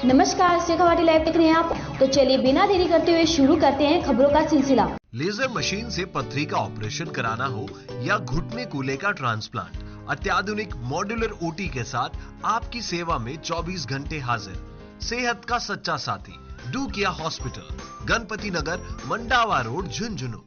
नमस्कार, शेखावाटी लाइव देख रहे हैं आप। तो चलिए बिना देरी करते हुए शुरू करते हैं खबरों का सिलसिला। लेजर मशीन से पथरी का ऑपरेशन कराना हो या घुटने कूल्हे का ट्रांसप्लांट, अत्याधुनिक मॉड्यूलर ओटी के साथ आपकी सेवा में 24 घंटे हाजिर। सेहत का सच्चा साथी डू किया हॉस्पिटल, गणपति नगर, मंडावा रोड, झुंझुनू।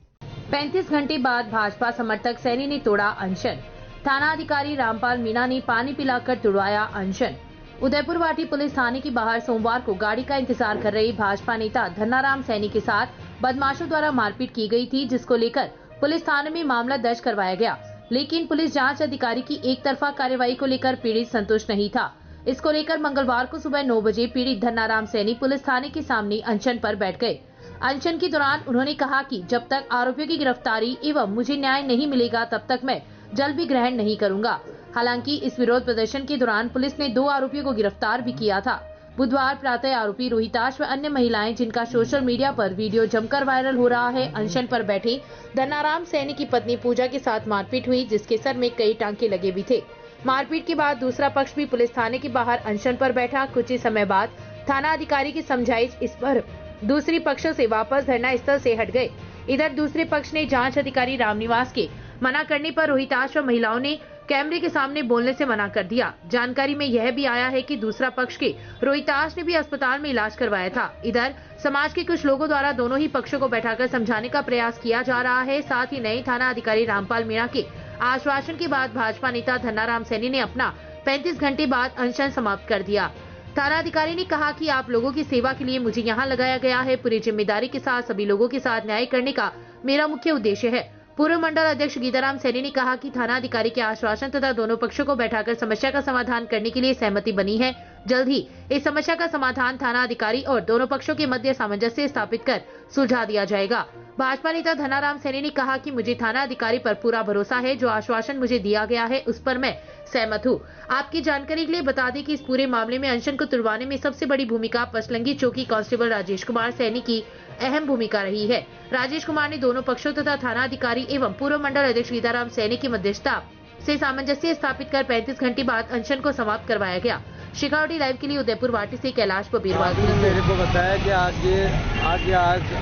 35 घंटे बाद भाजपा समर्थक सैनी ने तोड़ा अनशन। थाना अधिकारी रामपाल मीणा ने पानी पिलाकर तुड़वाया अनशन। उदयपुर वाटी पुलिस थाने के बाहर सोमवार को गाड़ी का इंतजार कर रहे भाजपा नेता धन्नाराम सैनी के साथ बदमाशों द्वारा मारपीट की गई थी, जिसको लेकर पुलिस थाने में मामला दर्ज करवाया गया। लेकिन पुलिस जांच अधिकारी की एक तरफा कार्रवाई को लेकर पीड़ित संतुष्ट नहीं था। इसको लेकर मंगलवार को सुबह 9 बजे पीड़ित धन्नाराम सैनी पुलिस थाने के सामने अनशन पर बैठ गए। अनशन के दौरान उन्होंने कहा कि जब तक आरोपियों की गिरफ्तारी एवं मुझे न्याय नहीं मिलेगा तब तक मैं जल भी ग्रहण नहीं करूंगा। हालांकि इस विरोध प्रदर्शन के दौरान पुलिस ने 2 आरोपियों को गिरफ्तार भी किया था। बुधवार प्रातः आरोपी रोहिताश व अन्य महिलाएं, जिनका सोशल मीडिया पर वीडियो जमकर वायरल हो रहा है, अनशन पर बैठे धन्नाराम सैनी की पत्नी पूजा के साथ मारपीट हुई, जिसके सर में कई टांके लगे भी थे। मारपीट के बाद दूसरा पक्ष भी पुलिस थाने के बाहर अनशन पर बैठा। कुछ ही समय बाद थाना अधिकारी की समझाइश इस पर दूसरी पक्ष से वापस धरना स्थल से हट गए। इधर दूसरे पक्ष ने जांच अधिकारी रामनिवास के मना करने पर रोहिताश व महिलाओं ने कैमरे के सामने बोलने से मना कर दिया। जानकारी में यह भी आया है कि दूसरा पक्ष के रोहिताश ने भी अस्पताल में इलाज करवाया था। इधर समाज के कुछ लोगों द्वारा दोनों ही पक्षों को बैठाकर समझाने का प्रयास किया जा रहा है। साथ ही नए थाना अधिकारी रामपाल मीणा के आश्वासन के बाद भाजपा नेता धन्नाराम सैनी ने अपना 35 घंटे बाद अनशन समाप्त कर दिया। थाना अधिकारी ने कहा कि आप लोगों की सेवा के लिए मुझे यहाँ लगाया गया है। पूरी जिम्मेदारी के साथ सभी लोगों के साथ न्याय करने का मेरा मुख्य उद्देश्य है। पूर्व मंडल अध्यक्ष गीताराम सैनी ने कहा कि थाना अधिकारी के आश्वासन तथा दोनों पक्षों को बैठाकर समस्या का समाधान करने के लिए सहमति बनी है। जल्द ही इस समस्या का समाधान थाना अधिकारी और दोनों पक्षों के मध्य सामंजस्य स्थापित कर सुलझा दिया जाएगा। भाजपा नेता धन्नाराम सैनी ने कहा कि मुझे थाना अधिकारी पर पूरा भरोसा है। जो आश्वासन मुझे दिया गया है उस पर मैं सहमत हूँ। आपकी जानकारी के लिए बता दें कि इस पूरे मामले में अनशन को तुड़वाने में सबसे बड़ी भूमिका पचलंगी चौकी कांस्टेबल राजेश कुमार सैनी की अहम भूमिका रही है। राजेश कुमार ने दोनों पक्षों तथा थाना अधिकारी एवं पूर्व मंडल अध्यक्ष गीताराम सैनी की मध्यस्थता से सामंजस्य स्थापित कर 35 घंटे बाद अनशन को समाप्त करवाया गया। शेखावाटी लाइव के लिए उदयपुर वाटी से कैलाश बबीरवाल ने मेरे को बताया कि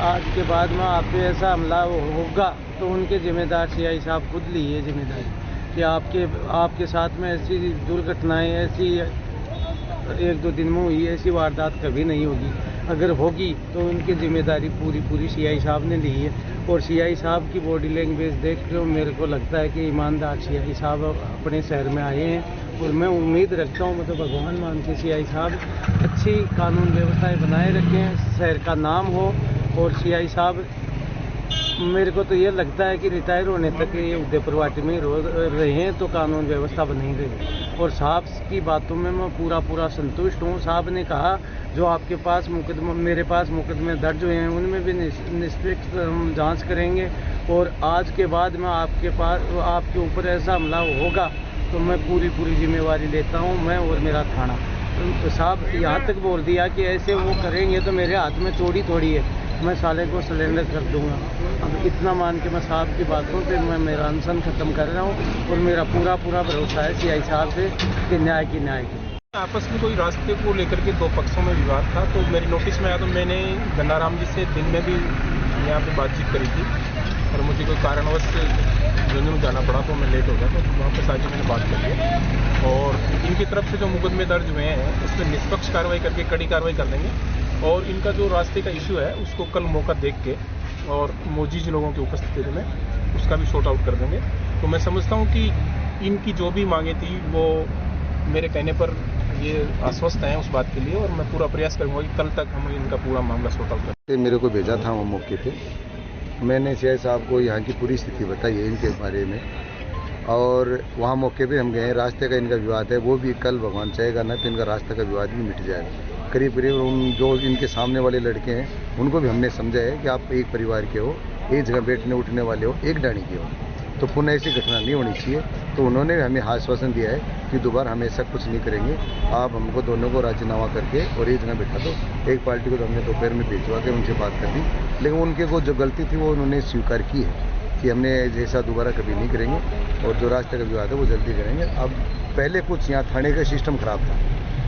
आज के बाद में आप पे ऐसा हमला होगा तो उनके जिम्मेदार सीआई साहब खुद लिए जिम्मेदारी कि आपके साथ में ऐसी दुर्घटनाएं ऐसी 1-2 दिन में हुई ऐसी वारदात कभी नहीं होगी। अगर होगी तो उनकी जिम्मेदारी पूरी सीआई साहब ने ली है। और सीआई साहब की बॉडी लैंग्वेज देख के मेरे को लगता है कि ईमानदार सीआई साहब अपने शहर में आए हैं। और मैं उम्मीद रखता हूँ, मतलब भगवान मान के सीआई साहब अच्छी कानून व्यवस्थाएं बनाए रखें, शहर का नाम हो। और सीआई साहब मेरे को तो ये लगता है कि रिटायर होने तक ये उदयपुर वाटी में रहे हैं तो कानून व्यवस्था बनी रही। और साहब की बातों में मैं पूरा संतुष्ट हूँ। साहब ने कहा जो आपके पास मेरे पास मुकदमे दर्ज हुए हैं उनमें भी निष्पक्ष हम जांच करेंगे। और आज के बाद में आपके ऊपर ऐसा हमला होगा तो मैं पूरी जिम्मेवारी लेता हूँ, मैं और मेरा थाना। तो साहब यहाँ तक बोल दिया कि ऐसे वो करेंगे तो मेरे हाथ में चोरी थोड़ी है, मैं साले को सरेंडर कर दूंगा। अब इतना मान के मैं साहब की बातों पे मैं मेरा अनशन खत्म कर रहा हूँ। और मेरा पूरा भरोसा है सीआई साहब से कि न्याय की आपस में कोई रास्ते को लेकर के 2 पक्षों में विवाद था। तो मेरी नोटिस में आया तो मैंने धन्नाराम जी से दिन में भी यहाँ पे बातचीत करी थी और मुझे कोई कारणवश झुंझुनू जाना पड़ा तो मैं लेट हो गया। तो वहाँ पर साथ मैंने बात कर ली और इनकी तरफ से जो मुकदमे दर्ज हुए हैं उस पर निष्पक्ष कार्रवाई करके कड़ी कार्रवाई कर देंगे। और इनका जो रास्ते का इशू है उसको कल मौका देख के और मोजीज लोगों की उपस्थिति में उसका भी सॉर्ट आउट कर देंगे। तो मैं समझता हूँ कि इनकी जो भी मांगे थी वो मेरे कहने पर ये आश्वस्त हैं उस बात के लिए। और मैं पूरा प्रयास करूँगा कि कल तक हम इनका पूरा मामला सॉर्ट आउट करें। मेरे को भेजा था वो मौके पे, मैंने सीआई साहब को यहाँ की पूरी स्थिति बताई है इनके बारे में। और वहाँ मौके पे हम गए, रास्ते का इनका विवाद है वो भी कल भगवान चाहेगा ना तो इनका रास्ते का विवाद भी मिट जाएगा। करीब उन जो इनके सामने वाले लड़के हैं उनको भी हमने समझा है कि आप एक परिवार के हो, एक जगह बैठने उठने वाले हो, एक डाणी के हो, तो पुनः ऐसी घटना नहीं होनी चाहिए। तो उन्होंने हमें आश्वासन दिया है कि दोबारा हम ऐसा कुछ नहीं करेंगे। आप हमको दोनों को राजीनामा करके और एक जगह बैठा दो। एक पार्टी को तो हमने दोपहर में भिजवा के उनसे बात कर दी, लेकिन उनके को जो गलती थी वो उन्होंने स्वीकार की है कि हमने जैसा दोबारा कभी नहीं करेंगे और जो रास्ते का विवाद है वो जल्दी करेंगे। अब पहले कुछ यहाँ थाने का सिस्टम खराब था,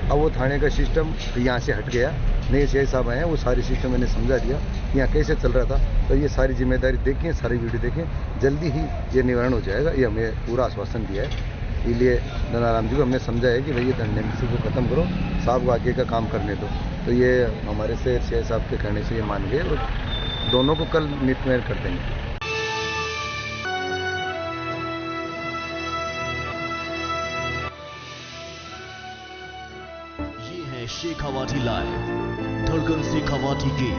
अब वो थाने का सिस्टम यहाँ से हट गया, नए सीआई साहब आए हैं, वो सारी सिस्टम मैंने समझा दिया यहाँ कैसे चल रहा था। तो ये सारी जिम्मेदारी देखें, सारी वीडियो देखें, जल्दी ही ये निवारण हो जाएगा, ये हमें पूरा आश्वासन दिया है। इसलिए गंगाराम जी को हमने समझाया कि भाई ये टेंडेंसी को ख़त्म करो, साहब को आगे का काम करने दो। तो ये हमारे से सीआई साहब के कहने से ये मान गए और दोनों को कल मिटमेट कर देंगे। ये है शेखावाटी लाइव, धड़कन शेखावाटी की